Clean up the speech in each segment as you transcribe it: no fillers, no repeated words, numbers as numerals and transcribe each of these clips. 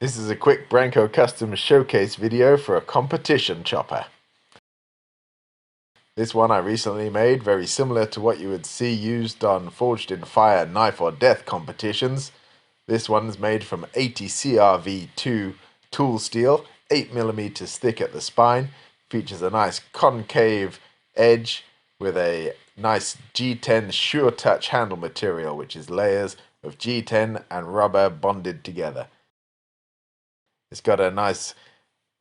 This is a quick Branco Customs showcase video for a competition chopper. This one I recently made, very similar to what you would see used on Forged in Fire knife or death competitions. This one's made from 80 CRV2 tool steel, 8mm thick at the spine, features a nice concave edge with a nice G10 Suretouch handle material, which is layers of G10 and rubber bonded together. It's got a nice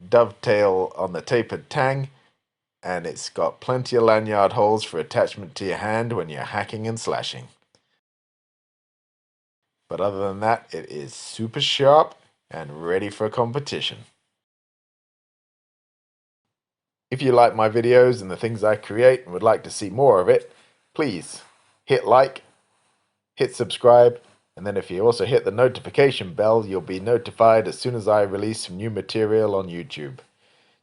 dovetail on the tapered tang, and it's got plenty of lanyard holes for attachment to your hand when you're hacking and slashing. But other than that, it is super sharp and ready for competition. If you like my videos and the things I create and would like to see more of it, please hit like, hit subscribe, and then if you also hit the notification bell, you'll be notified as soon as I release some new material on YouTube.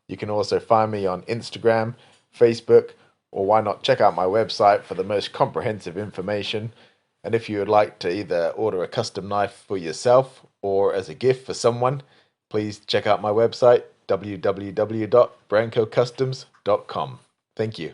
You can also find me on Instagram, Facebook, or why not check out my website for the most comprehensive information. And if you would like to either order a custom knife for yourself or as a gift for someone, please check out my website, www.brancocustoms.com. Thank you.